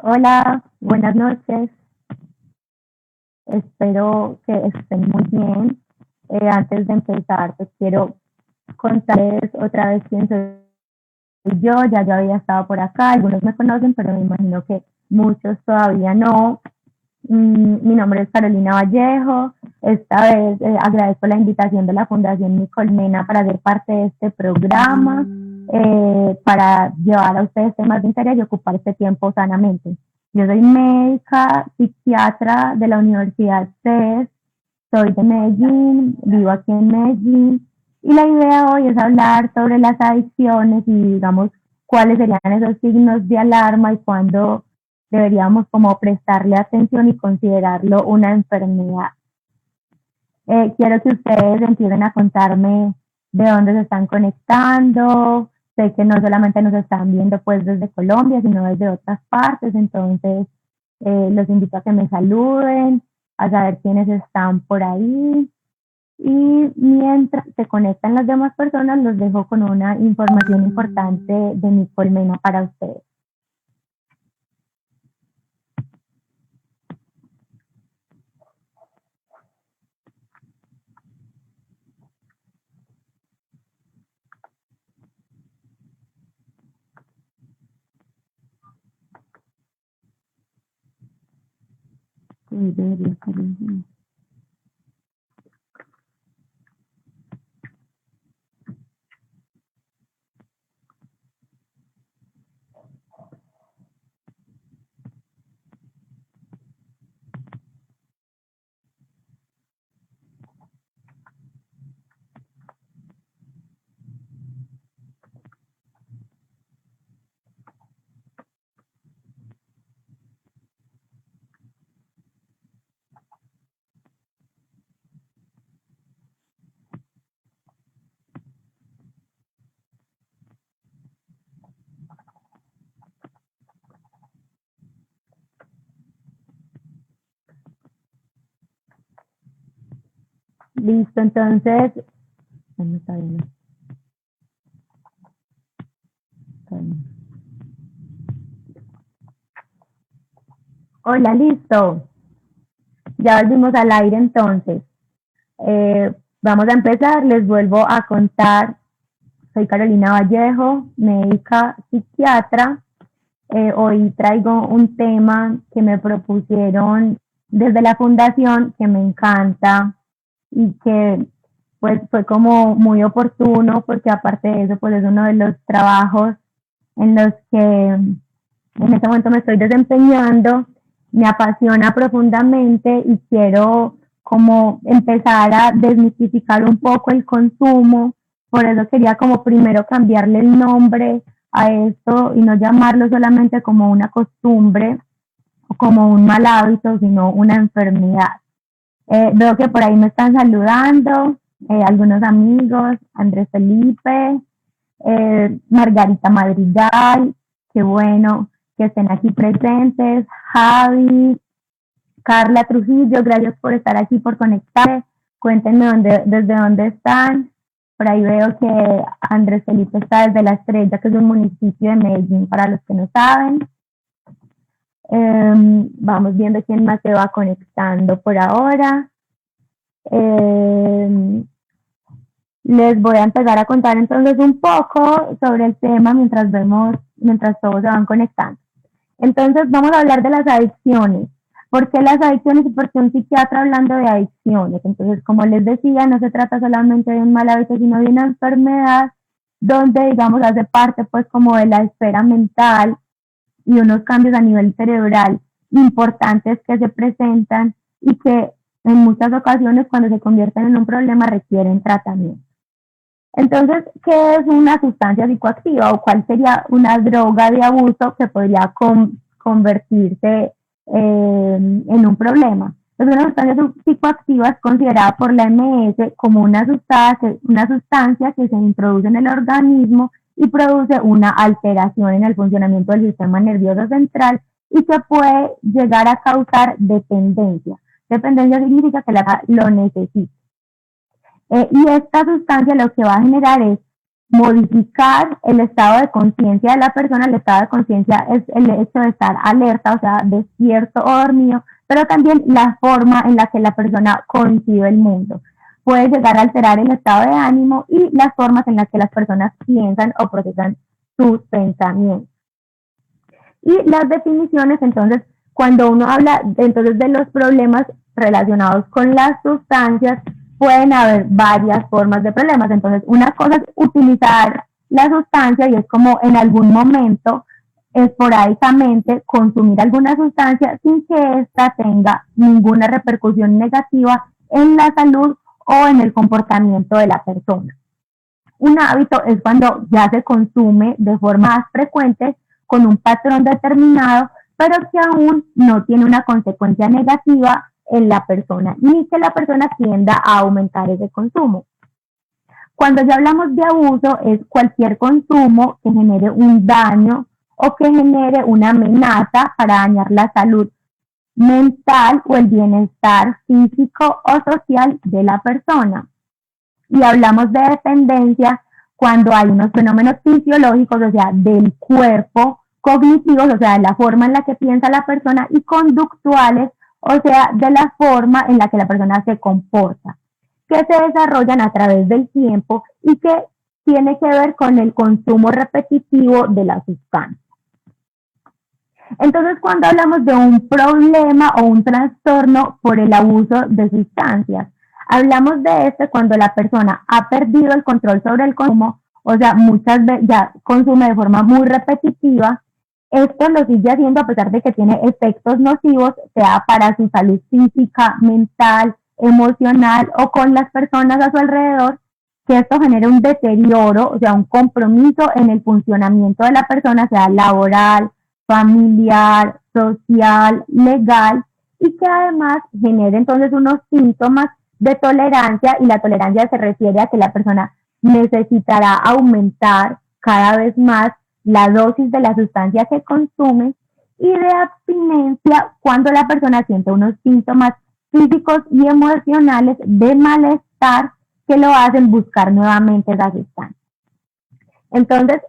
Hola, buenas noches. Espero que estén muy bien. Antes de empezar, pues quiero contarles otra vez quién soy yo. Ya yo había estado por acá, algunos me conocen, pero me imagino que muchos todavía no. Mi nombre es Carolina Vallejo. Esta vez agradezco la invitación de la Fundación Mi Colmena para ser parte de este programa, para llevar a ustedes temas de interés y ocupar este tiempo sanamente. Yo soy médica, psiquiatra de la Universidad CES, soy de Medellín, vivo aquí en Medellín y la idea hoy es hablar sobre las adicciones y digamos cuáles serían esos signos de alarma y cuándo deberíamos como prestarle atención y considerarlo una enfermedad. Quiero que ustedes empiecen a contarme de dónde se están conectando. Sé que no solamente nos están viendo pues desde Colombia, sino desde otras partes, entonces los invito a que me saluden, a saber quiénes están por ahí. Y mientras se conectan las demás personas, los dejo con una información importante de mi colmena para ustedes. Sí, debería estar bien. Listo, entonces, bueno, está bien, está bien. Hola, listo. Ya volvimos al aire entonces. Vamos a empezar, les vuelvo a contar. Soy Carolina Vallejo, médica psiquiatra. Hoy traigo un tema que me propusieron desde la fundación que me encanta y que pues fue como muy oportuno porque aparte de eso pues es uno de los trabajos en los que en este momento me estoy desempeñando, me apasiona profundamente y quiero como empezar a desmitificar un poco el consumo. Por eso quería como primero cambiarle el nombre a esto y no llamarlo solamente como una costumbre o como un mal hábito, sino una enfermedad. Veo que por ahí me están saludando algunos amigos, Andrés Felipe, Margarita Madrigal, qué bueno que estén aquí presentes, Javi, Carla Trujillo, gracias por estar aquí, por conectarse, cuéntenme desde dónde están. Por ahí veo que Andrés Felipe está desde La Estrella, que es un municipio de Medellín, para los que no saben. Vamos viendo quién más se va conectando por ahora. Les voy a empezar a contar entonces un poco sobre el tema mientras todos se van conectando. Entonces vamos a hablar de las adicciones. ¿Por qué las adicciones y por qué un psiquiatra hablando de adicciones? Entonces, como les decía, no se trata solamente de un mal hábito, sino de una enfermedad donde, digamos, hace parte pues como de la esfera mental y unos cambios a nivel cerebral importantes que se presentan y que en muchas ocasiones cuando se convierten en un problema requieren tratamiento. Entonces, ¿qué es una sustancia psicoactiva o cuál sería una droga de abuso que podría convertirse en un problema? Pues una sustancia psicoactiva es considerada por la MS como una sustancia que se introduce en el organismo y produce una alteración en el funcionamiento del sistema nervioso central y que puede llegar a causar dependencia. Dependencia significa que lo necesita. Y esta sustancia lo que va a generar es modificar el estado de conciencia de la persona. El estado de conciencia es el hecho de estar alerta, o sea, despierto o dormido, pero también la forma en la que la persona concibe el mundo. Puede llegar a alterar el estado de ánimo y las formas en las que las personas piensan o procesan sus pensamientos. Y las definiciones, entonces, cuando uno habla entonces de los problemas relacionados con las sustancias, pueden haber varias formas de problemas. Entonces, una cosa es utilizar la sustancia y es como en algún momento esporádicamente consumir alguna sustancia sin que ésta tenga ninguna repercusión negativa en la salud o en el comportamiento de la persona. Un hábito es cuando ya se consume de forma más frecuente con un patrón determinado, pero que aún no tiene una consecuencia negativa en la persona, ni que la persona tienda a aumentar ese consumo. Cuando ya hablamos de abuso, es cualquier consumo que genere un daño o que genere una amenaza para dañar la salud mental o el bienestar físico o social de la persona. Y hablamos de dependencia cuando hay unos fenómenos fisiológicos, o sea, del cuerpo, cognitivos, o sea, de la forma en la que piensa la persona, y conductuales, o sea, de la forma en la que la persona se comporta, que se desarrollan a través del tiempo y que tiene que ver con el consumo repetitivo de la sustancia. Entonces, cuando hablamos de un problema o un trastorno por el abuso de sustancias, hablamos de este cuando la persona ha perdido el control sobre el consumo, o sea, muchas veces ya consume de forma muy repetitiva. Esto lo sigue haciendo a pesar de que tiene efectos nocivos, sea para su salud física, mental, emocional o con las personas a su alrededor, que esto genera un deterioro, o sea, un compromiso en el funcionamiento de la persona, sea laboral, familiar, social, legal, y que además genere entonces unos síntomas de tolerancia, y la tolerancia se refiere a que la persona necesitará aumentar cada vez más la dosis de la sustancia que consume, y de abstinencia cuando la persona siente unos síntomas físicos y emocionales de malestar que lo hacen buscar nuevamente esa sustancia. Entonces,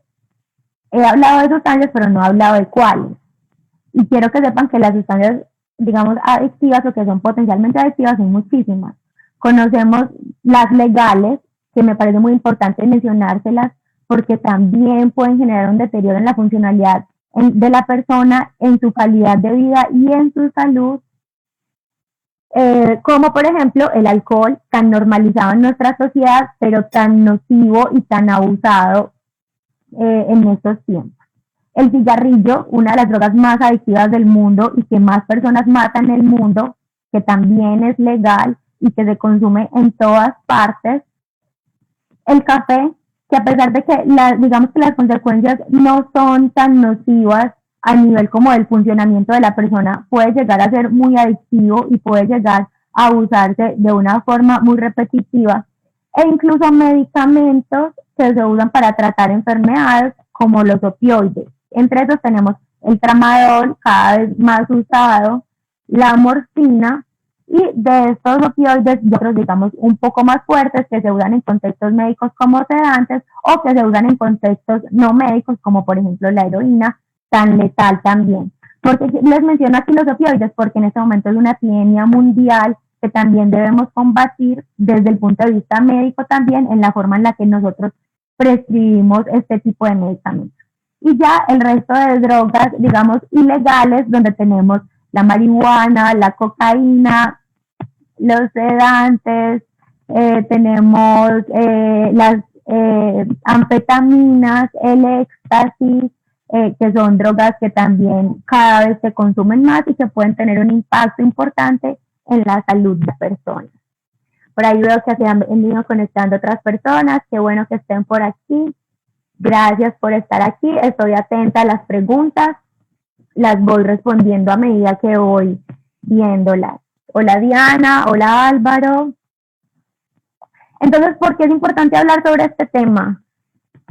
he hablado de sustancias, pero no he hablado de cuáles. Y quiero que sepan que las sustancias, digamos, adictivas o que son potencialmente adictivas son muchísimas. Conocemos las legales, que me parece muy importante mencionárselas, porque también pueden generar un deterioro en la funcionalidad de la persona, en su calidad de vida y en su salud, como por ejemplo el alcohol, tan normalizado en nuestra sociedad, pero tan nocivo y tan abusado en estos tiempos. El cigarrillo, una de las drogas más adictivas del mundo y que más personas matan en el mundo, que también es legal y que se consume en todas partes. El café, que a pesar de que digamos que las consecuencias no son tan nocivas a nivel como del funcionamiento de la persona, puede llegar a ser muy adictivo y puede llegar a abusarse de una forma muy repetitiva, e incluso medicamentos que se usan para tratar enfermedades como los opioides. Entre esos tenemos el tramadol, cada vez más usado, la morfina, y de estos opioides y otros, digamos, un poco más fuertes que se usan en contextos médicos como sedantes o que se usan en contextos no médicos como por ejemplo la heroína, tan letal también. Porque les menciono aquí los opioides porque en este momento es una epidemia mundial que también debemos combatir desde el punto de vista médico también en la forma en la que nosotros prescribimos este tipo de medicamentos. Y ya el resto de drogas, digamos, ilegales, donde tenemos la marihuana, la cocaína, los sedantes, tenemos las anfetaminas, el éxtasis, que son drogas que también cada vez se consumen más y que pueden tener un impacto importante en la salud de personas. Por ahí veo que se han venido conectando otras personas, qué bueno que estén por aquí. Gracias por estar aquí, estoy atenta a las preguntas, las voy respondiendo a medida que voy viéndolas. Hola Diana, hola Álvaro. Entonces, ¿por qué es importante hablar sobre este tema?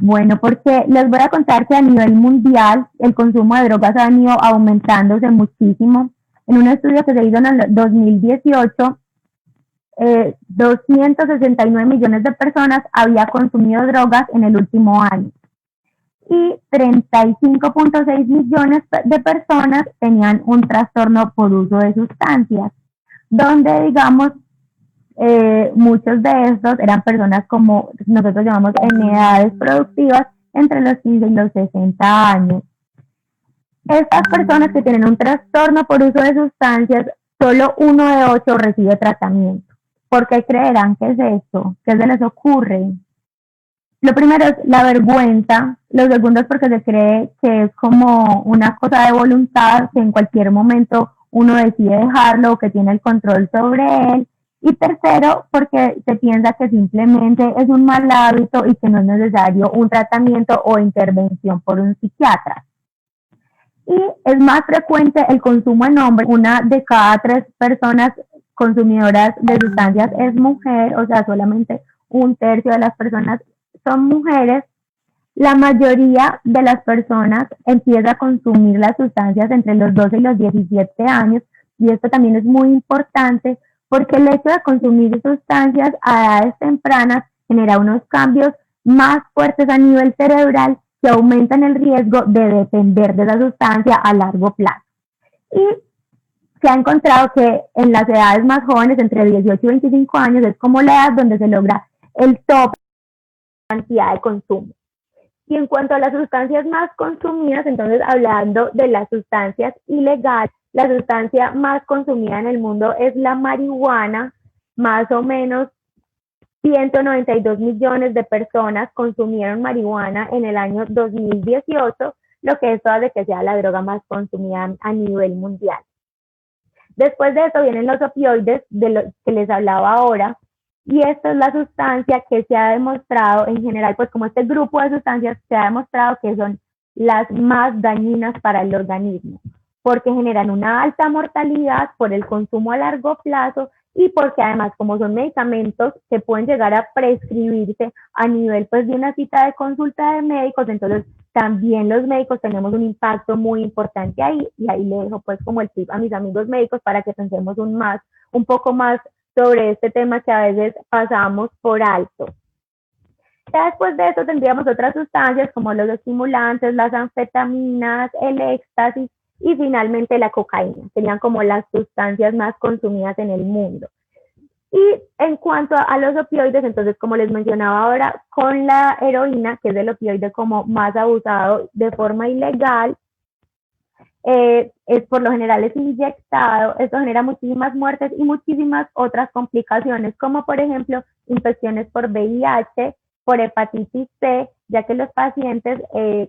Bueno, porque les voy a contar que a nivel mundial el consumo de drogas ha venido aumentándose muchísimo. En un estudio que se hizo en el 2018, 269 millones de personas había consumido drogas en el último año y 35.6 millones de personas tenían un trastorno por uso de sustancias, donde digamos muchos de estos eran personas como nosotros llamamos en edades productivas entre los 15 y los 60 años. Estas personas que tienen un trastorno por uso de sustancias, solo 1 de 8 recibe tratamiento. ¿Por qué creerán que es esto? ¿Qué se les ocurre? Lo primero es la vergüenza, lo segundo es porque se cree que es como una cosa de voluntad, que en cualquier momento uno decide dejarlo o que tiene el control sobre él. Y tercero, porque se piensa que simplemente es un mal hábito y que no es necesario un tratamiento o intervención por un psiquiatra. Y es más frecuente el consumo en hombres. 1 de cada 3 personas consumidoras de sustancias es mujer, o sea, solamente 1/3 de las personas son mujeres. La mayoría de las personas empieza a consumir las sustancias entre los 12 y los 17 años, y esto también es muy importante porque el hecho de consumir sustancias a edades tempranas genera unos cambios más fuertes a nivel cerebral que aumentan el riesgo de depender de esa sustancia a largo plazo. Y se ha encontrado que en las edades más jóvenes, entre 18 y 25 años, es como la edad donde se logra el top de cantidad de consumo. Y en cuanto a las sustancias más consumidas, entonces hablando de las sustancias ilegales, la sustancia más consumida en el mundo es la marihuana. Más o menos 192 millones de personas consumieron marihuana en el año 2018, lo que esto hace que sea la droga más consumida a nivel mundial. Después de eso vienen los opioides, de los que les hablaba ahora, y esta es la sustancia que se ha demostrado en general, pues como este grupo de sustancias se ha demostrado que son las más dañinas para el organismo, porque generan una alta mortalidad por el consumo a largo plazo y porque además como son medicamentos que pueden llegar a prescribirse a nivel pues de una cita de consulta de médicos, entonces también los médicos tenemos un impacto muy importante ahí, y ahí le dejo pues como el tip a mis amigos médicos para que pensemos un poco más sobre este tema que a veces pasamos por alto. Ya después de eso tendríamos otras sustancias como los estimulantes, las anfetaminas, el éxtasis y finalmente la cocaína. Serían como las sustancias más consumidas en el mundo. Y en cuanto a los opioides, entonces como les mencionaba ahora, con la heroína, que es el opioide como más abusado de forma ilegal, es por lo general es inyectado, esto genera muchísimas muertes y muchísimas otras complicaciones, como por ejemplo infecciones por VIH, por hepatitis C, ya que los pacientes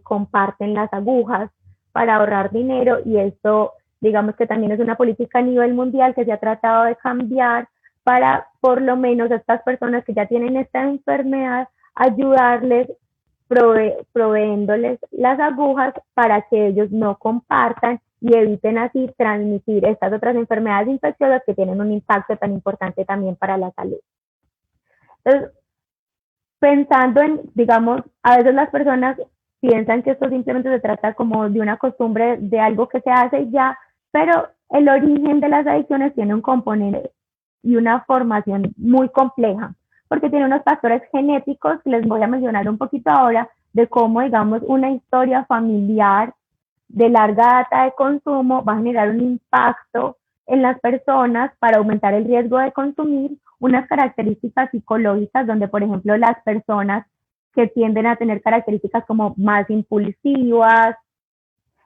comparten las agujas para ahorrar dinero, y esto digamos que también es una política a nivel mundial que se ha tratado de cambiar para por lo menos a estas personas que ya tienen esta enfermedad ayudarles proveyéndoles las agujas para que ellos no compartan y eviten así transmitir estas otras enfermedades infecciosas que tienen un impacto tan importante también para la salud. Entonces, pensando en, digamos, a veces las personas piensan que esto simplemente se trata como de una costumbre, de algo que se hace y ya, pero el origen de las adicciones tiene un componente y una formación muy compleja, porque tiene unos factores genéticos que les voy a mencionar un poquito ahora, de cómo, digamos, una historia familiar de larga data de consumo va a generar un impacto en las personas para aumentar el riesgo de consumir, unas características psicológicas donde, por ejemplo, las personas que tienden a tener características como más impulsivas,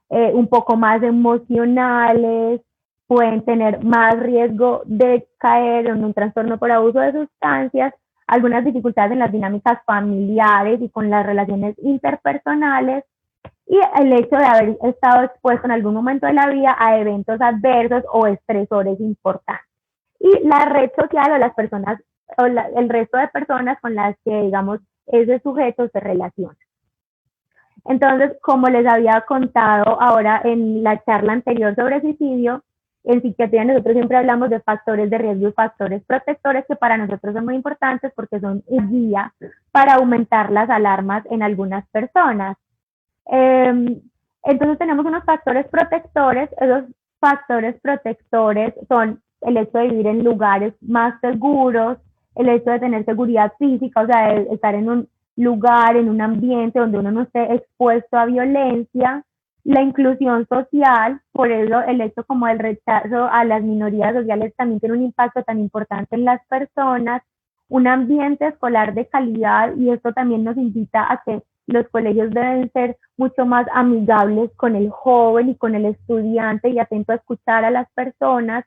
un poco más emocionales, pueden tener más riesgo de caer en un trastorno por abuso de sustancias, algunas dificultades en las dinámicas familiares y con las relaciones interpersonales, y el hecho de haber estado expuesto en algún momento de la vida a eventos adversos o estresores importantes. Y la red social o las personas o el resto de personas con las que, digamos, ese sujeto se relaciona. Entonces, como les había contado ahora en la charla anterior sobre suicidio, en psiquiatría nosotros siempre hablamos de factores de riesgo y factores protectores que para nosotros son muy importantes porque son un guía para aumentar las alarmas en algunas personas. Entonces tenemos unos factores protectores. Esos factores protectores son el hecho de vivir en lugares más seguros, el hecho de tener seguridad física, o sea, de estar en un lugar, en un ambiente donde uno no esté expuesto a violencia, la inclusión social, por eso el hecho como el rechazo a las minorías sociales también tiene un impacto tan importante en las personas, un ambiente escolar de calidad, y esto también nos invita a que los colegios deben ser mucho más amigables con el joven y con el estudiante y atento a escuchar a las personas,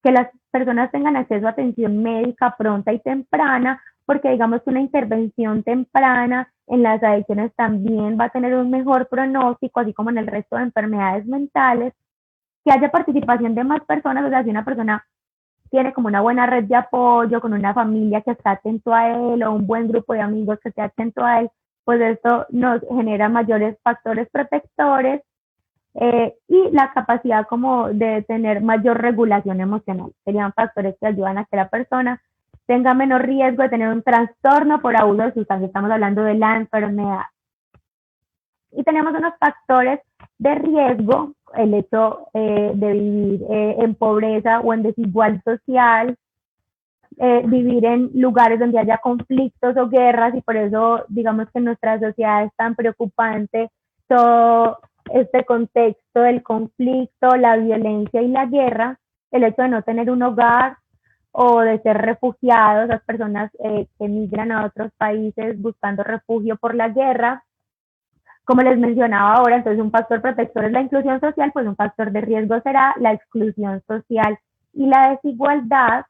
que las personas tengan acceso a atención médica pronta y temprana, porque digamos que una intervención temprana en las adicciones también va a tener un mejor pronóstico, así como en el resto de enfermedades mentales, que haya participación de más personas, o sea, si una persona tiene como una buena red de apoyo, con una familia que está atento a él o un buen grupo de amigos que esté atento a él, pues esto nos genera mayores factores protectores y la capacidad como de tener mayor regulación emocional. Serían factores que ayudan a que la persona tenga menor riesgo de tener un trastorno por abuso de sustancias. Estamos hablando de la enfermedad. Y tenemos unos factores de riesgo, el hecho de vivir en pobreza o en desigualdad social, vivir en lugares donde haya conflictos o guerras, y por eso digamos que en nuestra sociedad es tan preocupante todo este contexto del conflicto, la violencia y la guerra, el hecho de no tener un hogar o de ser refugiados, las personas que migran a otros países buscando refugio por la guerra. Como les mencionaba ahora, entonces un factor protector es la inclusión social, pues un factor de riesgo será la exclusión social y la desigualdad.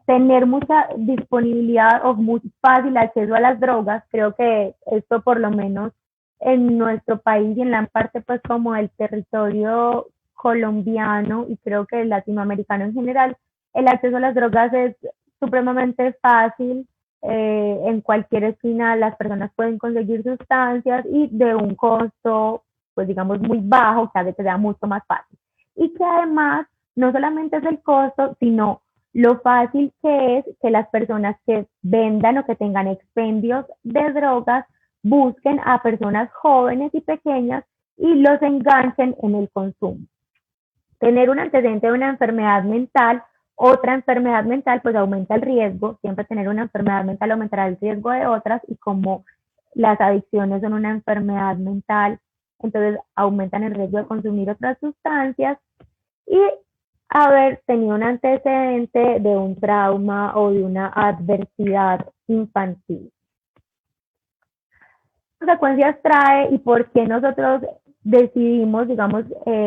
Tener mucha disponibilidad o muy fácil acceso a las drogas, creo que esto por lo menos en nuestro país y en la parte pues como el territorio colombiano y creo que el latinoamericano en general, el acceso a las drogas es supremamente fácil, en cualquier esquina las personas pueden conseguir sustancias y de un costo pues digamos muy bajo que hace que sea mucho más fácil. Y que además no solamente es el costo, sino lo fácil que es que las personas que vendan o que tengan expendios de drogas busquen a personas jóvenes y pequeñas y los enganchen en el consumo. Tener un antecedente de una enfermedad mental, otra enfermedad mental, pues aumenta el riesgo. Siempre tener una enfermedad mental aumentará el riesgo de otras, y como las adicciones son una enfermedad mental, entonces aumentan el riesgo de consumir otras sustancias y haber tenido un antecedente de un trauma o de una adversidad infantil. ¿Qué consecuencias trae y por qué nosotros decidimos, digamos,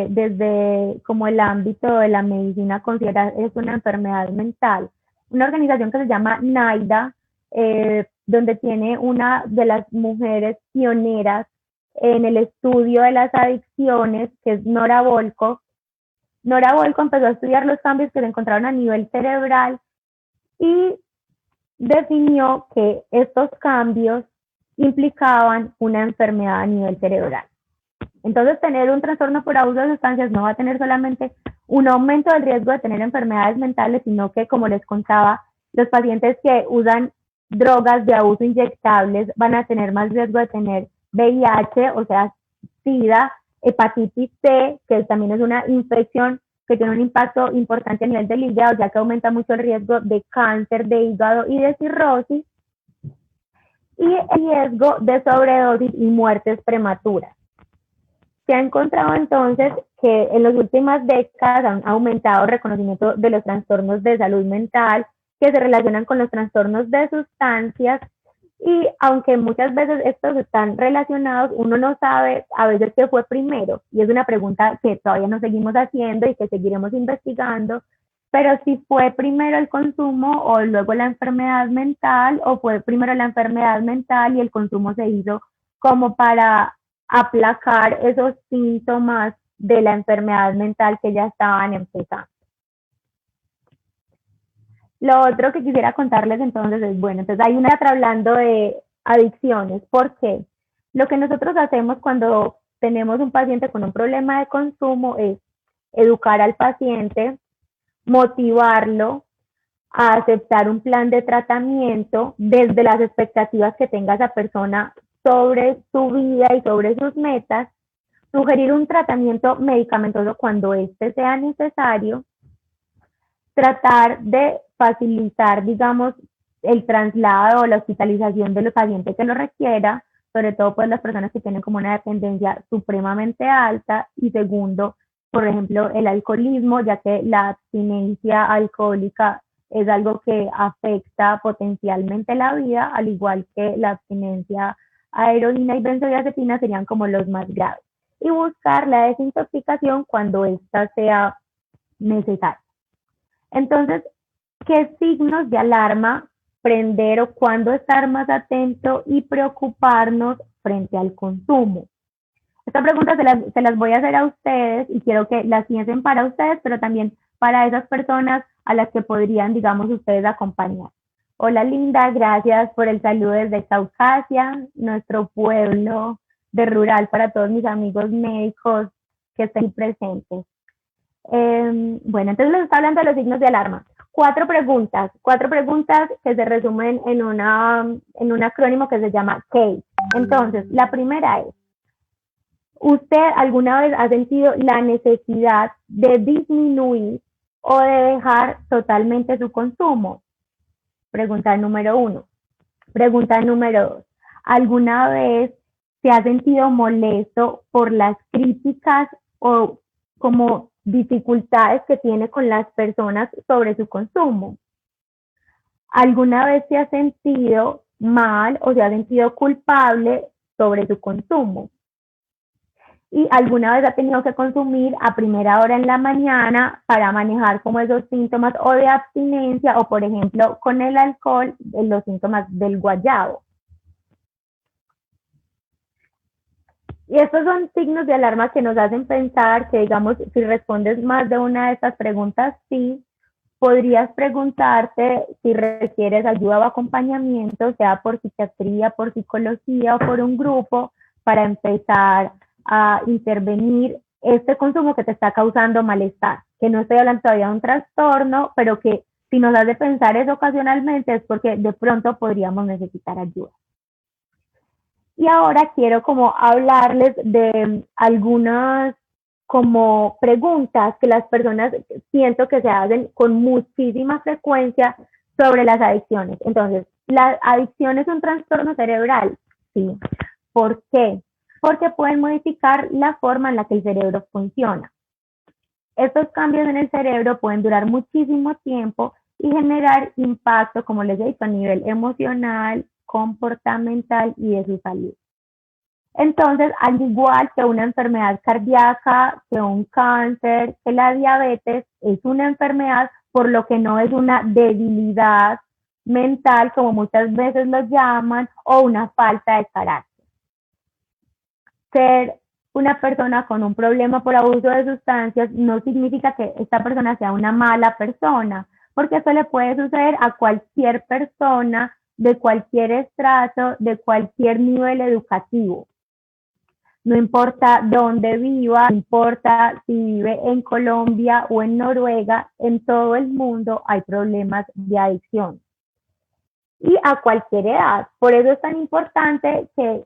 desde como el ámbito de la medicina considerar es una enfermedad mental? Una organización que se llama NAIDA, donde tiene una de las mujeres pioneras en el estudio de las adicciones, que es Nora Volkow. Nora Volkow empezó a estudiar los cambios que se encontraron a nivel cerebral y definió que estos cambios implicaban una enfermedad a nivel cerebral. Entonces, tener un trastorno por abuso de sustancias no va a tener solamente un aumento del riesgo de tener enfermedades mentales, sino que, como les contaba, los pacientes que usan drogas de abuso inyectables van a tener más riesgo de tener VIH, o sea, SIDA, hepatitis C, que también es una infección que tiene un impacto importante a nivel del hígado, ya que aumenta mucho el riesgo de cáncer de hígado y de cirrosis, y el riesgo de sobredosis y muertes prematuras. Se ha encontrado entonces que en las últimas décadas han aumentado el reconocimiento de los trastornos de salud mental que se relacionan con los trastornos de sustancias, y aunque muchas veces estos están relacionados, uno no sabe a veces qué fue primero, y es una pregunta que todavía nos seguimos haciendo y que seguiremos investigando, pero si fue primero el consumo o luego la enfermedad mental, o fue primero la enfermedad mental y el consumo se hizo como para aplacar esos síntomas de la enfermedad mental que ya estaban empezando. Lo otro que quisiera contarles entonces es, bueno, entonces hay una otra hablando de adicciones. ¿Por qué? Lo que nosotros hacemos cuando tenemos un paciente con un problema de consumo es educar al paciente, motivarlo a aceptar un plan de tratamiento desde las expectativas que tenga esa persona sobre su vida y sobre sus metas, sugerir un tratamiento medicamentoso cuando este sea necesario, tratar de facilitar, digamos, el traslado o la hospitalización de los pacientes que lo requiera, sobre todo pues las personas que tienen como una dependencia supremamente alta, y segundo, por ejemplo, el alcoholismo, ya que la abstinencia alcohólica es algo que afecta potencialmente la vida, al igual que la abstinencia a heroína y benzodiazepina serían como los más graves. Y buscar la desintoxicación cuando ésta sea necesaria. Entonces, ¿qué signos de alarma prender o cuándo estar más atento y preocuparnos frente al consumo? Esta pregunta se las voy a hacer a ustedes y quiero que las piensen para ustedes, pero también para esas personas a las que podrían, digamos, ustedes acompañar. Hola Linda, gracias por el saludo desde Caucasia, nuestro pueblo de rural, para todos mis amigos médicos que estén presentes. Bueno, entonces les está hablando de los signos de alarma. Cuatro preguntas que se resumen en un acrónimo que se llama CASE. Entonces, la primera es, ¿usted alguna vez ha sentido la necesidad de disminuir o de dejar totalmente su consumo? Pregunta número 1. Pregunta número 2. ¿Alguna vez se ha sentido molesto por las críticas o como dificultades que tiene con las personas sobre su consumo? ¿Alguna vez se ha sentido mal o se ha sentido culpable sobre su consumo? ¿Y alguna vez ha tenido que consumir a primera hora en la mañana para manejar como esos síntomas o de abstinencia o, por ejemplo, con el alcohol, los síntomas del guayabo? Y estos son signos de alarma que nos hacen pensar que, digamos, si respondes más de una de estas preguntas, sí, podrías preguntarte si requieres ayuda o acompañamiento, sea por psiquiatría, por psicología o por un grupo, para empezar a intervenir este consumo que te está causando malestar. Que no estoy hablando todavía de un trastorno, pero que si nos hace pensar eso ocasionalmente es porque de pronto podríamos necesitar ayuda. Y ahora quiero como hablarles de algunas como preguntas que las personas siento que se hacen con muchísima frecuencia sobre las adicciones. Entonces, ¿la adicción es un trastorno cerebral? Sí. ¿Por qué? Porque pueden modificar la forma en la que el cerebro funciona. Estos cambios en el cerebro pueden durar muchísimo tiempo y generar impacto, como les he dicho, a nivel emocional, comportamental y de su salud. Entonces, al igual que una enfermedad cardíaca, que un cáncer, que la diabetes es una enfermedad, por lo que no es una debilidad mental, como muchas veces lo llaman, o una falta de carácter. Ser una persona con un problema por abuso de sustancias no significa que esta persona sea una mala persona, porque eso le puede suceder a cualquier persona de cualquier estrato, de cualquier nivel educativo. No importa dónde viva, no importa si vive en Colombia o en Noruega, en todo el mundo hay problemas de adicción. Y a cualquier edad. Por eso es tan importante que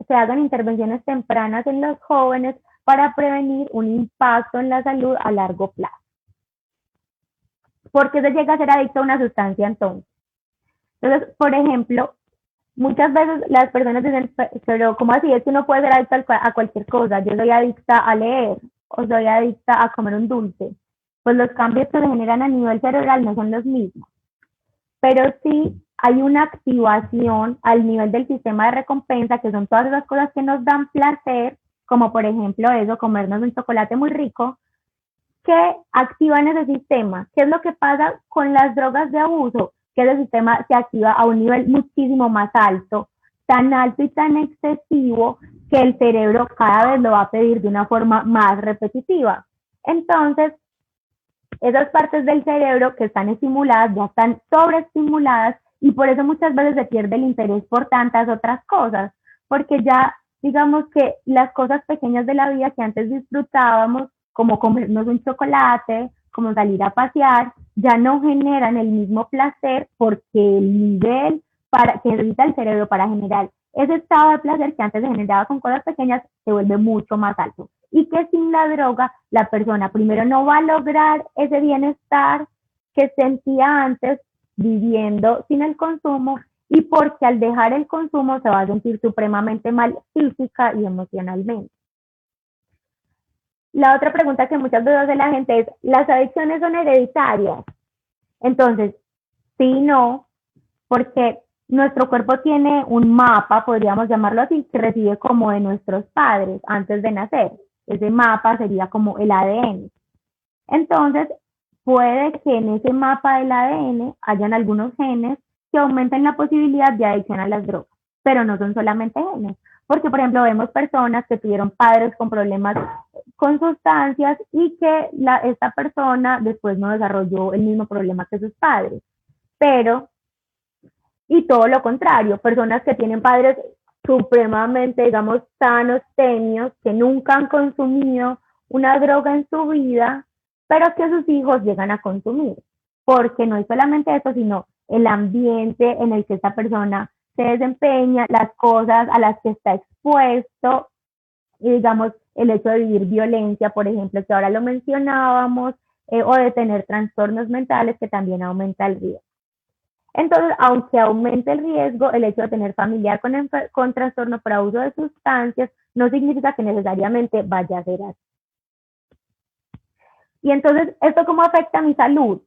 se hagan intervenciones tempranas en los jóvenes para prevenir un impacto en la salud a largo plazo. ¿Por qué se llega a ser adicto a una sustancia entonces? Entonces, por ejemplo, muchas veces las personas dicen, pero ¿cómo así? Es que uno puede ser adicto a cualquier cosa. Yo soy adicta a leer o soy adicta a comer un dulce. Pues los cambios que se generan a nivel cerebral no son los mismos. Pero sí hay una activación al nivel del sistema de recompensa, que son todas esas cosas que nos dan placer, como por ejemplo eso, comernos un chocolate muy rico, que activan ese sistema. ¿Qué es lo que pasa con las drogas de abuso? Que ese sistema se activa a un nivel muchísimo más alto, tan alto y tan excesivo que el cerebro cada vez lo va a pedir de una forma más repetitiva. Entonces, esas partes del cerebro que están estimuladas ya están sobreestimuladas y por eso muchas veces se pierde el interés por tantas otras cosas, porque ya digamos que las cosas pequeñas de la vida que antes disfrutábamos, como comernos un chocolate, como salir a pasear, ya no generan el mismo placer porque el nivel que necesita el cerebro para generar ese estado de placer que antes se generaba con cosas pequeñas se vuelve mucho más alto. Y que sin la droga la persona primero no va a lograr ese bienestar que sentía antes viviendo sin el consumo y porque al dejar el consumo se va a sentir supremamente mal física y emocionalmente. La otra pregunta que muchas veces hace la gente es, ¿las adicciones son hereditarias? Entonces, sí y no, porque nuestro cuerpo tiene un mapa, podríamos llamarlo así, que recibe como de nuestros padres antes de nacer. Ese mapa sería como el ADN. Entonces, puede que en ese mapa del ADN hayan algunos genes que aumenten la posibilidad de adicción a las drogas, pero no son solamente genes, porque por ejemplo vemos personas que tuvieron padres con problemas con sustancias y que esta persona después no desarrolló el mismo problema que sus padres, pero y todo lo contrario, personas que tienen padres supremamente, digamos, sanos, tenios, que nunca han consumido una droga en su vida, pero que sus hijos llegan a consumir. Porque no es solamente eso, sino el ambiente en el que esta persona se desempeña, las cosas a las que está expuesto, y digamos, el hecho de vivir violencia, por ejemplo, que ahora lo mencionábamos, o de tener trastornos mentales que también aumenta el riesgo. Entonces, aunque aumente el riesgo, el hecho de tener familiar con trastorno por abuso de sustancias no significa que necesariamente vaya a ser así. Y entonces, ¿esto cómo afecta a mi salud?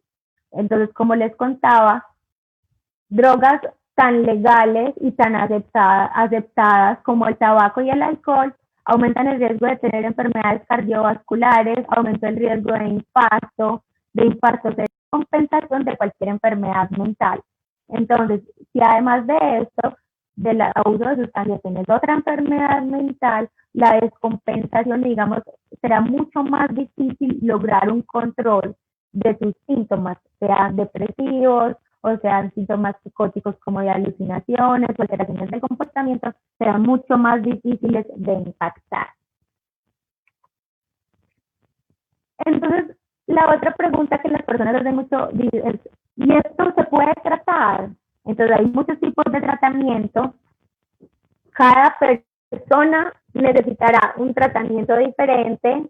Entonces, como les contaba, drogas tan legales y tan aceptadas como el tabaco y el alcohol aumentan el riesgo de tener enfermedades cardiovasculares, aumenta el riesgo de infarto, de compensación de cualquier enfermedad mental. Entonces, si además de esto, del abuso de sustancias, tienes otra enfermedad mental, la descompensación, digamos, será mucho más difícil lograr un control de tus síntomas, sean depresivos o sean síntomas psicóticos como de alucinaciones o alteraciones del comportamiento, serán mucho más difíciles de impactar. Entonces, la otra pregunta que las personas hacen mucho es, ¿y esto se puede tratar? Entonces, hay muchos tipos de tratamiento. Cada persona necesitará un tratamiento diferente.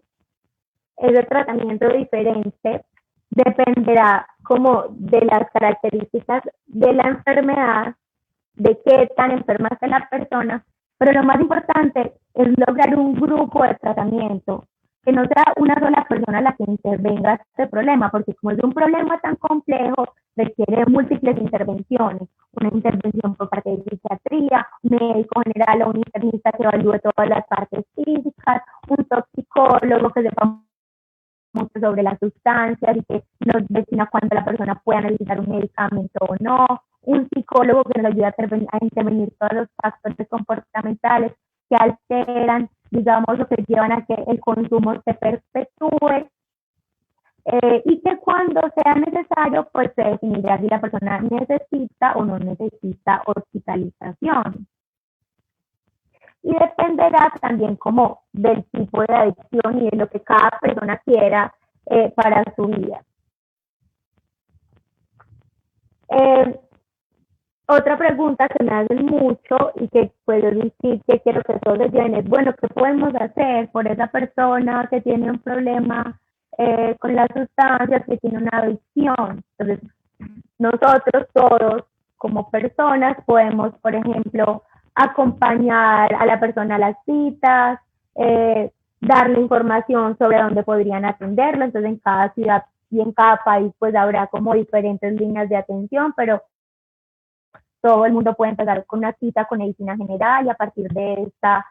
Ese tratamiento diferente dependerá como de las características de la enfermedad, de qué tan enferma está la persona, pero lo más importante es lograr un grupo de tratamiento, que no sea una sola persona la que intervenga este problema, porque como es un problema tan complejo, requiere múltiples intervenciones, una intervención por parte de psiquiatría, un médico general o un internista que evalúe todas las partes físicas, un toxicólogo que sepa mucho sobre las sustancias y que nos defina cuándo la persona pueda necesitar un medicamento o no, un psicólogo que nos ayude a intervenir todos los factores comportamentales que alteran, digamos, o que llevan a que el consumo se perpetúe, y que cuando sea necesario, pues se definirá si la persona necesita o no necesita hospitalización. Y dependerá también como del tipo de adicción y de lo que cada persona quiera para su vida. Otra pregunta que me hacen mucho y que puedo decir que quiero que todos les lleven es, bueno, ¿qué podemos hacer por esa persona que tiene un problema con las sustancias, que tiene una adicción? Entonces, nosotros todos como personas podemos, por ejemplo, acompañar a la persona a las citas, darle información sobre dónde podrían atenderlo. Entonces, en cada ciudad y en cada país pues habrá como diferentes líneas de atención, pero todo el mundo puede empezar con una cita con medicina general y a partir de esta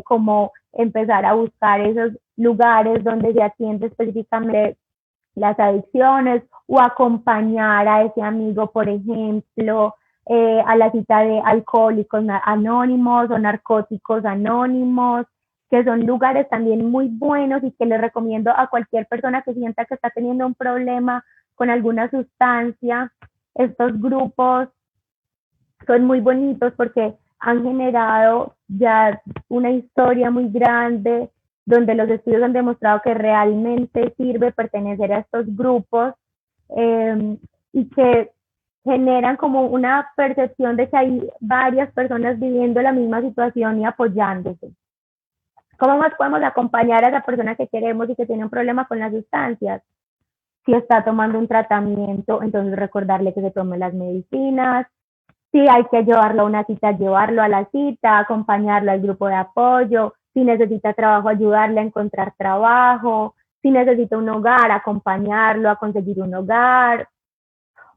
como empezar a buscar esos lugares donde se atiende específicamente las adicciones o acompañar a ese amigo, por ejemplo, a la cita de alcohólicos anónimos o narcóticos anónimos, que son lugares también muy buenos y que les recomiendo a cualquier persona que sienta que está teniendo un problema con alguna sustancia. Estos grupos son muy bonitos porque han generado ya una historia muy grande donde los estudios han demostrado que realmente sirve pertenecer a estos grupos, y que generan como una percepción de que hay varias personas viviendo la misma situación y apoyándose. ¿Cómo más podemos acompañar a esa persona que queremos y que tiene un problema con las sustancias? Si está tomando un tratamiento, entonces recordarle que se tome las medicinas. Si hay que llevarlo a una cita, llevarlo a la cita, acompañarlo al grupo de apoyo. Si necesita trabajo, ayudarle a encontrar trabajo. Si necesita un hogar, acompañarlo a conseguir un hogar.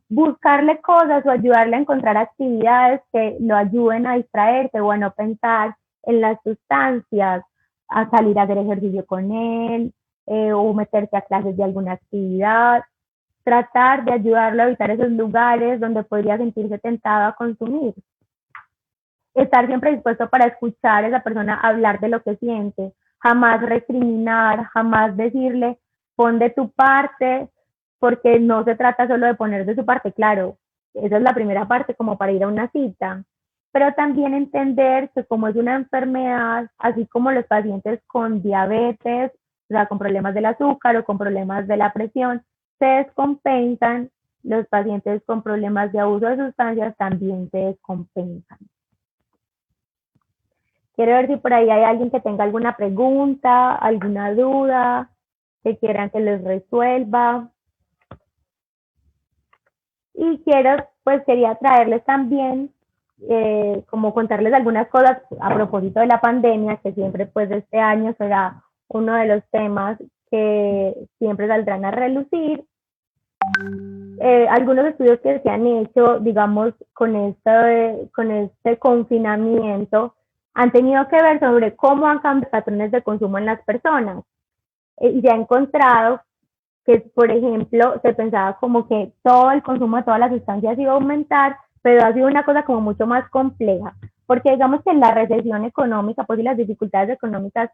Buscarle cosas o ayudarle a encontrar actividades que lo ayuden a distraerse o a no pensar en las sustancias, a salir a hacer ejercicio con él, o meterse a clases de alguna actividad, tratar de ayudarlo a evitar esos lugares donde podría sentirse tentado a consumir. Estar siempre dispuesto para escuchar a esa persona hablar de lo que siente, jamás recriminar, jamás decirle, pon de tu parte, porque no se trata solo de poner de su parte, claro, esa es la primera parte como para ir a una cita, pero también entender que como es una enfermedad, así como los pacientes con diabetes, o sea, con problemas del azúcar o con problemas de la presión, se descompensan, los pacientes con problemas de abuso de sustancias también se descompensan. Quiero ver si por ahí hay alguien que tenga alguna pregunta, alguna duda, que quieran que les resuelva. Y quería traerles también, como contarles algunas cosas a propósito de la pandemia, que siempre pues este año será uno de los temas que siempre saldrán a relucir. Algunos estudios que se han hecho, digamos, con este confinamiento, han tenido que ver sobre cómo han cambiado patrones de consumo en las personas. Y se ha encontrado que, por ejemplo, se pensaba como que todo el consumo de todas las sustancias iba a aumentar, pero ha sido una cosa como mucho más compleja, porque digamos que la recesión económica, pues y las dificultades económicas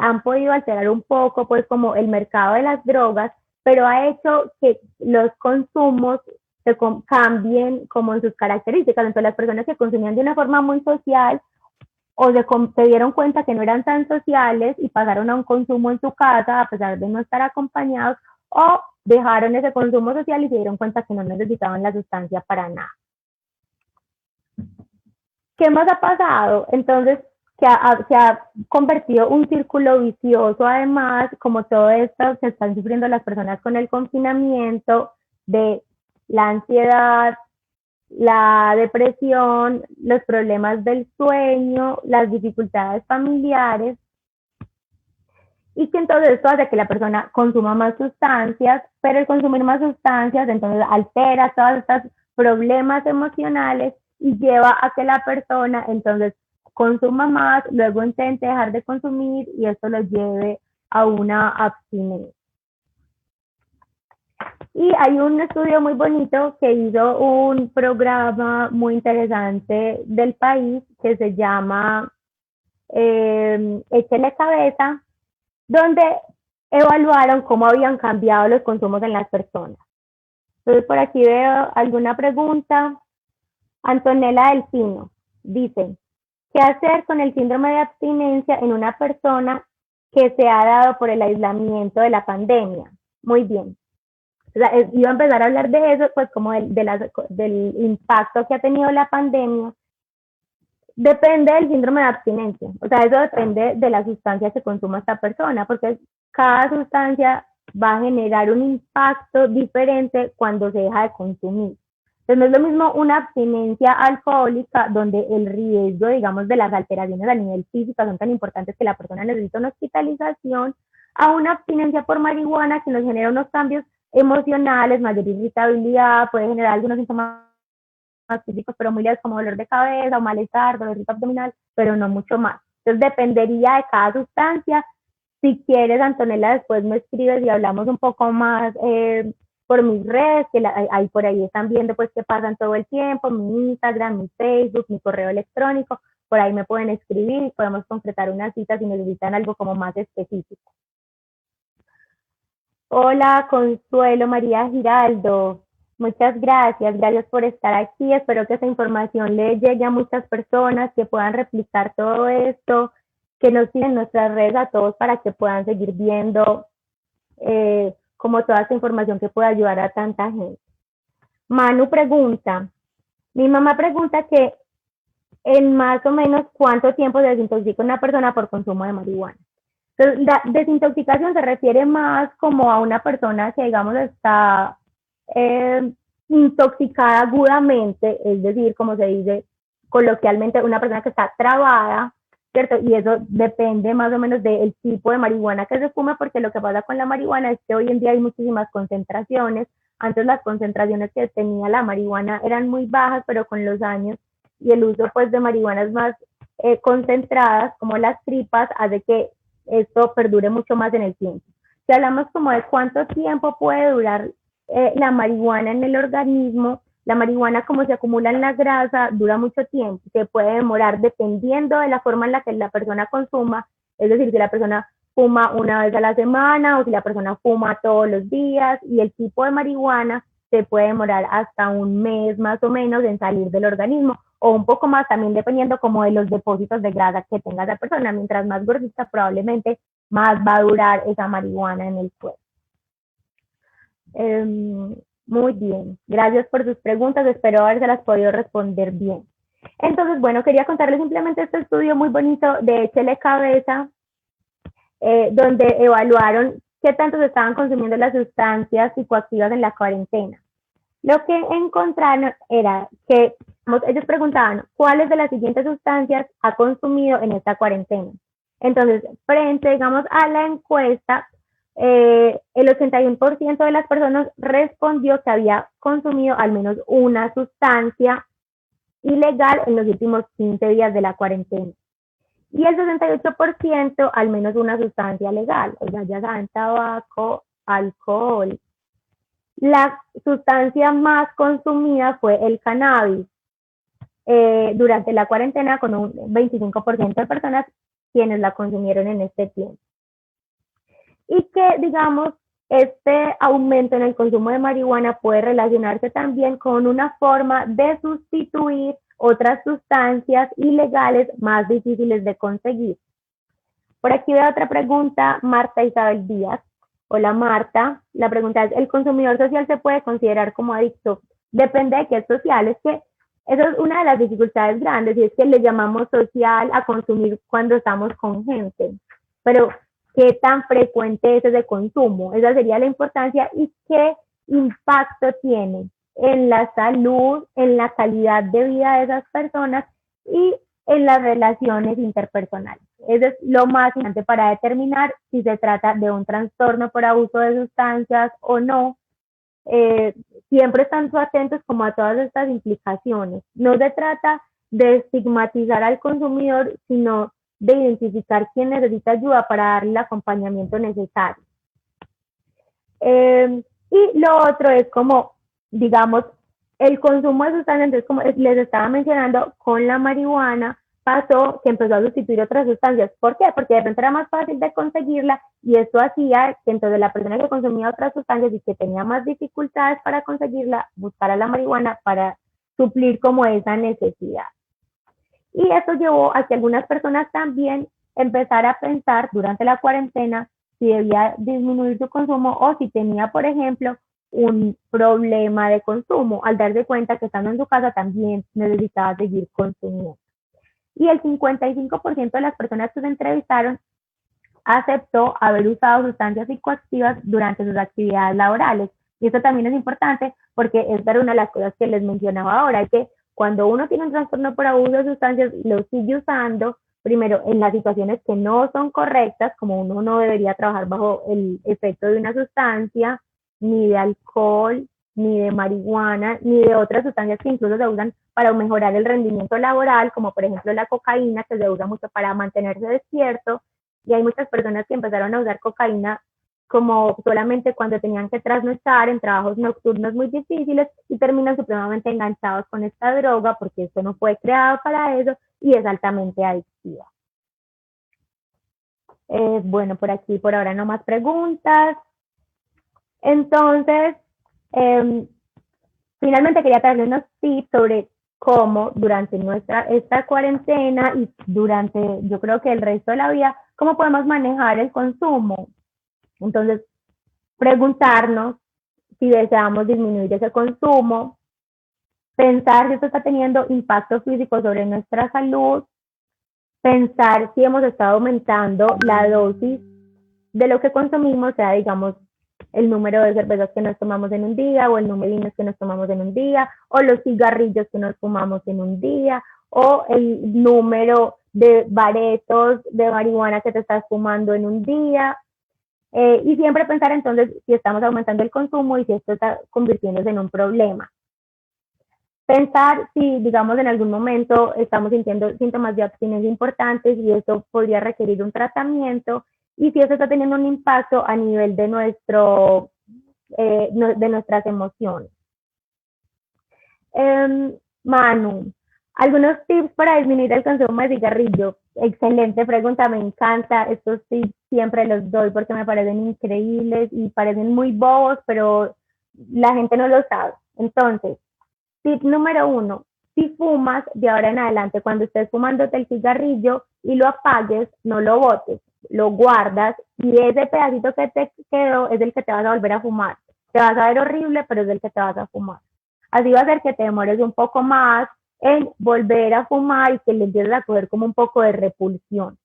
han podido alterar un poco, pues como el mercado de las drogas, pero ha hecho que los consumos cambien como en sus características. Entonces las personas que consumían de una forma muy social o se dieron cuenta que no eran tan sociales y pasaron a un consumo en su casa a pesar de no estar acompañados, o dejaron ese consumo social y se dieron cuenta que no necesitaban la sustancia para nada. ¿Qué más ha pasado? Entonces, se ha convertido un círculo vicioso, además, como todo esto que están sufriendo las personas con el confinamiento, de la ansiedad, la depresión, los problemas del sueño, las dificultades familiares, y que entonces esto hace que la persona consuma más sustancias, pero el consumir más sustancias entonces altera todos estos problemas emocionales y lleva a que la persona entonces consuma más, luego intente dejar de consumir y esto lo lleve a una abstinencia. Y hay un estudio muy bonito que hizo un programa muy interesante del país que se llama Échele Cabeza, donde evaluaron cómo habían cambiado los consumos en las personas. Entonces, por aquí veo alguna pregunta. Antonella Delfino dice, ¿qué hacer con el síndrome de abstinencia en una persona que se ha dado por el aislamiento de la pandemia? Muy bien. O sea, iba a empezar a hablar de eso, pues como del impacto que ha tenido la pandemia. Depende del síndrome de abstinencia, o sea, eso depende de la sustancia que consuma esta persona, porque cada sustancia va a generar un impacto diferente cuando se deja de consumir. Entonces no es lo mismo una abstinencia alcohólica donde el riesgo, digamos, de las alteraciones a nivel físico son tan importantes que la persona necesita una hospitalización, a una abstinencia por marihuana que nos genera unos cambios emocionales, mayor irritabilidad, puede generar algunos síntomas físicos, pero muy leves como dolor de cabeza o malestar, dolor abdominal, pero no mucho más. Entonces dependería de cada sustancia. Si quieres, Antonella, después me escribes y hablamos un poco más por mis redes, que ahí por ahí están viendo pues qué pasan todo el tiempo, mi Instagram, mi Facebook, mi correo electrónico, por ahí me pueden escribir y podemos concretar una cita si necesitan algo como más específico. Hola, Consuelo María Giraldo. Muchas gracias, gracias por estar aquí. Espero que esta información le llegue a muchas personas, que puedan replicar todo esto, que nos sigan en nuestras redes a todos para que puedan seguir viendo como toda esta información que pueda ayudar a tanta gente. Manu pregunta, mi mamá pregunta que en más o menos cuánto tiempo se desintoxica una persona por consumo de marihuana. Entonces, la desintoxicación se refiere más como a una persona que, digamos, está intoxicada agudamente, es decir, como se dice coloquialmente, una persona que está trabada, ¿cierto? Y eso depende más o menos del tipo de marihuana que se fuma, porque lo que pasa con la marihuana es que hoy en día hay muchísimas concentraciones. Antes las concentraciones que tenía la marihuana eran muy bajas, pero con los años y el uso pues de marihuanas más concentradas, como las tripas, hace que esto perdure mucho más en el tiempo. Si hablamos como de cuánto tiempo puede durar la marihuana en el organismo, la marihuana como se acumula en la grasa dura mucho tiempo, se puede demorar dependiendo de la forma en la que la persona consuma, es decir, si la persona fuma una vez a la semana o si la persona fuma todos los días, y el tipo de marihuana se puede demorar hasta un mes más o menos en salir del organismo, o un poco más también dependiendo como de los depósitos de grasa que tenga esa persona. Mientras más gordita probablemente más va a durar esa marihuana en el cuerpo. Muy bien, gracias por sus preguntas, espero habérselas podido responder bien. Entonces, bueno, quería contarles simplemente este estudio muy bonito de Échele Cabeza, donde evaluaron qué tanto se estaban consumiendo las sustancias psicoactivas en la cuarentena. Lo que encontraron era que ellos preguntaban cuáles de las siguientes sustancias ha consumido en esta cuarentena. Entonces, frente, digamos, a la encuesta, el 81% de las personas respondió que había consumido al menos una sustancia ilegal en los últimos 15 días de la cuarentena. Y el 68% al menos una sustancia legal, o sea, ya saben, tabaco, alcohol. La sustancia más consumida fue el cannabis durante la cuarentena, con un 25% de personas quienes la consumieron en este tiempo. Y que, digamos, este aumento en el consumo de marihuana puede relacionarse también con una forma de sustituir otras sustancias ilegales más difíciles de conseguir. Por aquí veo otra pregunta, Marta Isabel Díaz. Hola Marta, la pregunta es, ¿el consumidor social se puede considerar como adicto? Depende de qué es social, es que eso es una de las dificultades grandes, y es que le llamamos social a consumir cuando estamos con gente, pero ¿qué tan frecuente es ese consumo? Esa sería la importancia, y qué impacto tiene en la salud, en la calidad de vida de esas personas y en las relaciones interpersonales. Eso es lo más importante para determinar si se trata de un trastorno por abuso de sustancias o no. Siempre están atentos como a todas estas implicaciones. No se trata de estigmatizar al consumidor, sino de identificar quién necesita ayuda para darle el acompañamiento necesario. Y lo otro es como, digamos, el consumo de sustancias, entonces como les estaba mencionando, con la marihuana pasó que empezó a sustituir otras sustancias. ¿Por qué? Porque de repente era más fácil de conseguirla, y esto hacía que entonces la persona que consumía otras sustancias y que tenía más dificultades para conseguirla, buscara la marihuana para suplir como esa necesidad. Y eso llevó a que algunas personas también empezara a pensar durante la cuarentena si debía disminuir su consumo o si tenía, por ejemplo, un problema de consumo, al darse cuenta que estando en su casa también necesitaba seguir consumiendo. Y el 55% de las personas que se entrevistaron aceptó haber usado sustancias psicoactivas durante sus actividades laborales. Y esto también es importante porque esta era una de las cosas que les mencionaba ahora, que cuando uno tiene un trastorno por abuso de sustancias, lo sigue usando, primero, en las situaciones que no son correctas, como uno no debería trabajar bajo el efecto de una sustancia, ni de alcohol, ni de marihuana, ni de otras sustancias que incluso se usan para mejorar el rendimiento laboral, como por ejemplo la cocaína, que se usa mucho para mantenerse despierto. Y hay muchas personas que empezaron a usar cocaína como solamente cuando tenían que trasnochar en trabajos nocturnos muy difíciles, y terminan supremamente enganchados con esta droga porque esto no fue creado para eso y es altamente adictiva. Bueno, por aquí por ahora no más preguntas. Entonces, finalmente quería traerles unos tips sobre cómo durante esta cuarentena y durante, yo creo que el resto de la vida, cómo podemos manejar el consumo. Entonces, preguntarnos si deseamos disminuir ese consumo, pensar si esto está teniendo impacto físico sobre nuestra salud, pensar si hemos estado aumentando la dosis de lo que consumimos, sea, digamos, el número de cervezas que nos tomamos en un día, o el número de vinos que nos tomamos en un día, o los cigarrillos que nos fumamos en un día, o el número de baretos de marihuana que te estás fumando en un día. Y siempre pensar entonces si estamos aumentando el consumo y si esto está convirtiéndose en un problema. Pensar si, digamos, en algún momento estamos sintiendo síntomas de abstinencia importantes y eso podría requerir un tratamiento, y si eso está teniendo un impacto a nivel de de nuestras emociones. Manu, algunos tips para disminuir el consumo de cigarrillo. Excelente pregunta, me encanta. Estos tips siempre los doy porque me parecen increíbles y parecen muy bobos, pero la gente no lo sabe. Entonces, tip número 1, si fumas de ahora en adelante, cuando estés fumándote el cigarrillo y lo apagues, no lo botes, lo guardas, y ese pedacito que te quedó es el que te vas a volver a fumar. Te vas a ver horrible, pero es el que te vas a fumar. Así va a hacer que te demores un poco más en volver a fumar y que le empieces a coger como un poco de repulsión.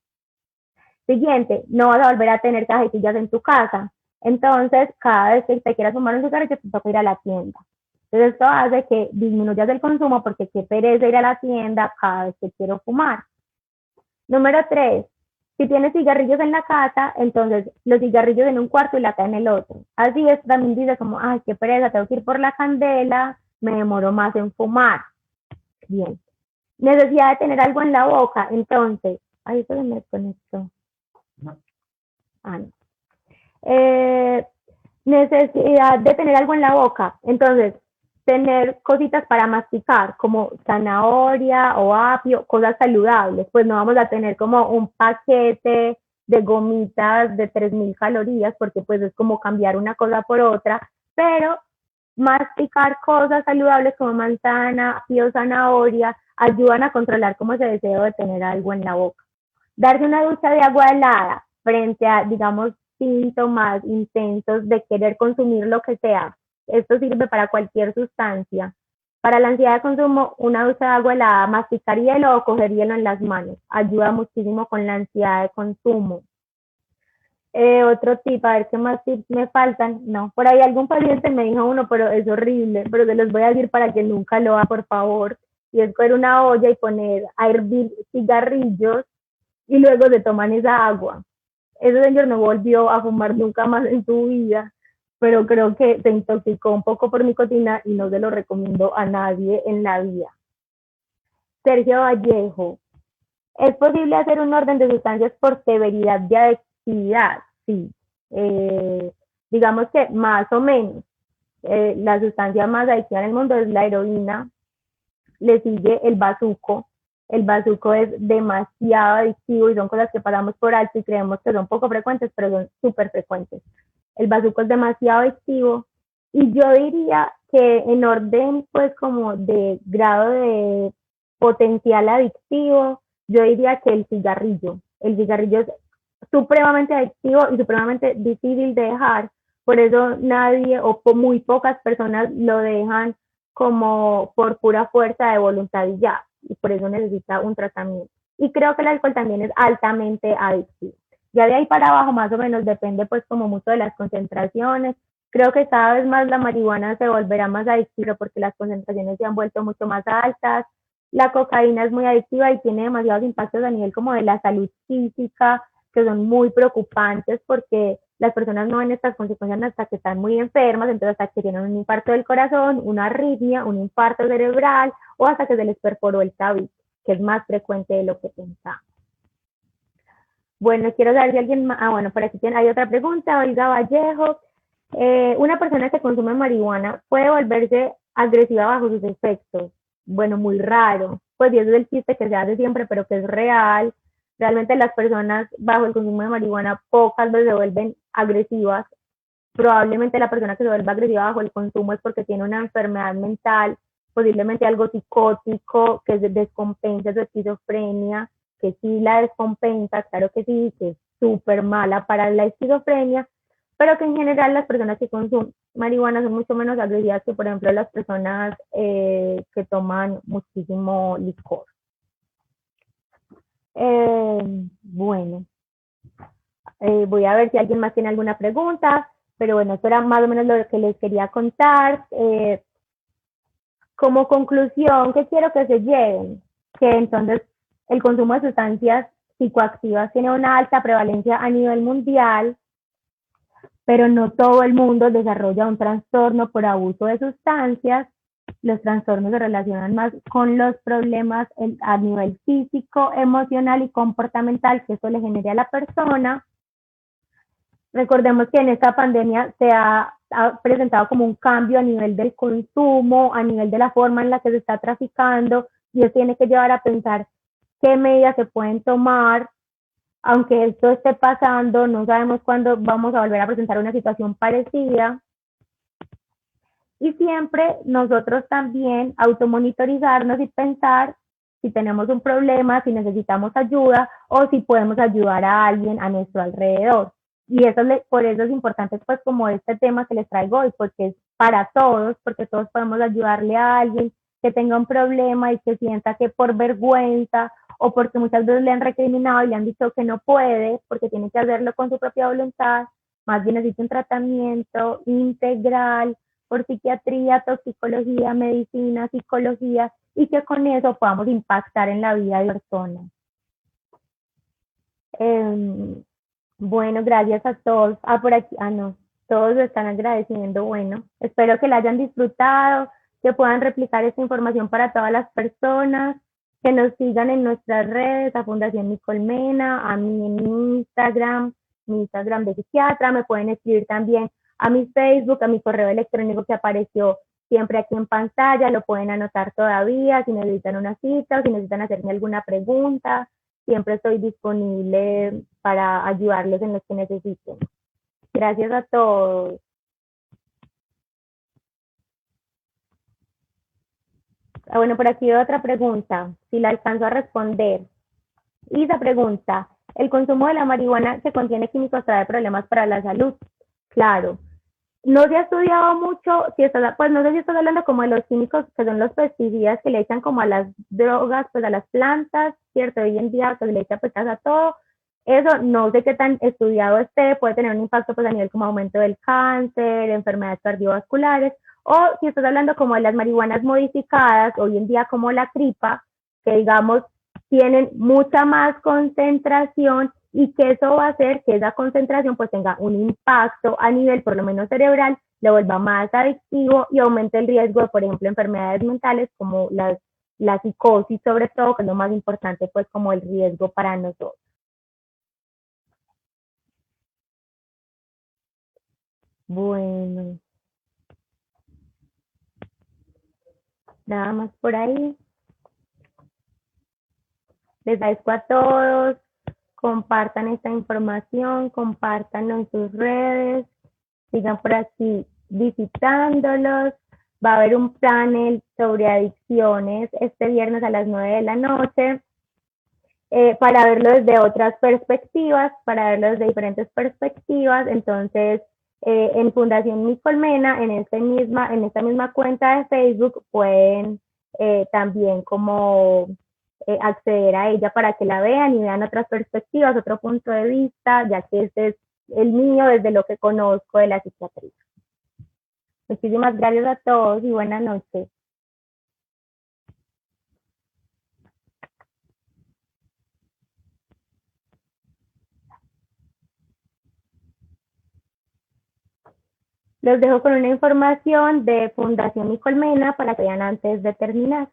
Siguiente, no vas a volver a tener cajetillas en tu casa. Entonces, cada vez que te quieras fumar un cigarrillo, te toca ir a la tienda. Entonces, esto hace que disminuyas el consumo porque qué pereza ir a la tienda cada vez que quiero fumar. Número 3, si tienes cigarrillos en la casa, entonces los cigarrillos en un cuarto y la en el otro. Así es, también dices como, ay, qué pereza, tengo que ir por la candela, me demoro más en fumar. Bien. Necesidad de tener algo en la boca, entonces, ahí se me desconectó. Ah, no. Necesidad de tener algo en la boca, entonces, tener cositas para masticar, como zanahoria o apio, cosas saludables, pues no vamos a tener como un paquete de gomitas de 3000 calorías, porque pues es como cambiar una cosa por otra, pero masticar cosas saludables como manzana, apio, zanahoria, ayudan a controlar como ese deseo de tener algo en la boca. Darse una ducha de agua helada frente a, digamos, síntomas intensos de querer consumir lo que sea. Esto sirve para cualquier sustancia. Para la ansiedad de consumo, una ducha de agua helada, masticar hielo o coger hielo en las manos. Ayuda muchísimo con la ansiedad de consumo. Otro tip, a ver qué más tips me faltan. No, por ahí algún paciente me dijo uno, pero es horrible, pero se los voy a decir para que nunca lo haga, por favor. Y es coger una olla y poner a hervir cigarrillos y luego se toman esa agua. Ese señor no volvió a fumar nunca más en su vida, pero creo que se intoxicó un poco por nicotina y no se lo recomiendo a nadie en la vida. Sergio Vallejo, ¿es posible hacer un orden de sustancias por severidad de adictividad? Sí. Eh, digamos que más o menos. La sustancia más adictiva en el mundo es la heroína, le sigue el bazuco. El bazuco es demasiado adictivo y son cosas que pasamos por alto y creemos que son poco frecuentes, pero son súper frecuentes. El bazuco es demasiado adictivo y yo diría que en orden pues como de grado de potencial adictivo, yo diría que el cigarrillo es supremamente adictivo y supremamente difícil de dejar, por eso nadie o muy pocas personas lo dejan como por pura fuerza de voluntad y ya, y por eso necesita un tratamiento. Y creo que el alcohol también es altamente adictivo. Ya de ahí para abajo más o menos depende pues como mucho de las concentraciones. Creo que cada vez más la marihuana se volverá más adictiva porque las concentraciones se han vuelto mucho más altas. La cocaína es muy adictiva y tiene demasiados impactos a nivel como de la salud física, que son muy preocupantes porque las personas no ven estas consecuencias hasta que están muy enfermas, entonces hasta que tienen un infarto del corazón, una arritmia, un infarto cerebral o hasta que se les perforó el tabique, que es más frecuente de lo que pensamos. Bueno, quiero saber si alguien más, bueno, por aquí hay otra pregunta, Olga Vallejo. Una persona que consume marihuana puede volverse agresiva bajo sus efectos. Bueno, muy raro. Pues y eso es el chiste que se hace siempre, pero que es real. Realmente las personas bajo el consumo de marihuana pocas veces se vuelven agresivas. Probablemente la persona que se vuelve agresiva bajo el consumo es porque tiene una enfermedad mental, posiblemente algo psicótico, que descompensa su esquizofrenia, que sí la descompensa, claro que sí, que es súper mala para la esquizofrenia, pero que en general las personas que consumen marihuana son mucho menos agresivas que, por ejemplo, las personas que toman muchísimo licor. Bueno, Voy a ver si alguien más tiene alguna pregunta, pero bueno, eso era más o menos lo que les quería contar. Como conclusión, ¿qué quiero que se lleven? Que entonces el consumo de sustancias psicoactivas tiene una alta prevalencia a nivel mundial, pero no todo el mundo desarrolla un trastorno por abuso de sustancias. Los trastornos se relacionan más con los problemas a nivel físico, emocional y comportamental que eso le genere a la persona. Recordemos que en esta pandemia se ha presentado como un cambio a nivel del consumo, a nivel de la forma en la que se está traficando, y eso tiene que llevar a pensar qué medidas se pueden tomar. Aunque esto esté pasando, no sabemos cuándo vamos a volver a presentar una situación parecida. Y siempre nosotros también automonitorizarnos y pensar si tenemos un problema, si necesitamos ayuda o si podemos ayudar a alguien a nuestro alrededor. Y eso por eso es importante, pues, como este tema que les traigo hoy, porque es para todos, porque todos podemos ayudarle a alguien que tenga un problema y que sienta que por vergüenza o porque muchas veces le han recriminado y le han dicho que no puede, porque tiene que hacerlo con su propia voluntad, más bien necesita un tratamiento integral por psiquiatría, toxicología, medicina, psicología, y que con eso podamos impactar en la vida de personas. Bueno, gracias a todos. Por aquí, no, todos están agradeciendo. Bueno, espero que la hayan disfrutado, que puedan replicar esta información para todas las personas, que nos sigan en nuestras redes, a Fundación Nicolmena, a mí en Instagram, mi Instagram de psiquiatra, me pueden escribir también a mi Facebook, a mi correo electrónico que apareció siempre aquí en pantalla, lo pueden anotar todavía si necesitan una cita o si necesitan hacerme alguna pregunta. Siempre estoy disponible para ayudarles en los que necesiten. Gracias a todos. Bueno, por aquí otra pregunta, si la alcanzo a responder. Isa pregunta, ¿el consumo de la marihuana que contiene químicos trae problemas para la salud? Claro. No se ha estudiado mucho, pues no sé si estás hablando como de los químicos que son los pesticidas que le echan como a las drogas, pues a las plantas, ¿cierto? Hoy en día pues le echan pues a todo. Eso no sé qué tan estudiado esté, puede tener un impacto pues a nivel como aumento del cáncer, enfermedades cardiovasculares, o si estás hablando como de las marihuanas modificadas, hoy en día como la tripa, que digamos tienen mucha más concentración y que eso va a hacer que esa concentración pues tenga un impacto a nivel por lo menos cerebral, lo vuelva más adictivo y aumente el riesgo de, por ejemplo, enfermedades mentales como la psicosis sobre todo, que es lo más importante pues como el riesgo para nosotros. Bueno, nada más por ahí. Les agradezco a todos, compartan esta información, compártanlo en sus redes, sigan por aquí visitándolos. Va a haber un panel sobre adicciones este viernes a las 9 de la noche para verlo desde otras perspectivas, para verlo desde diferentes perspectivas. Entonces, en Fundación Nicolmena, en esta misma cuenta de Facebook, pueden también como acceder a ella para que la vean y vean otras perspectivas, otro punto de vista, ya que este es el mío desde lo que conozco de la psiquiatría. Muchísimas gracias a todos y buenas noches. Los dejo con una información de Fundación Nicolmena para que vean antes de terminar.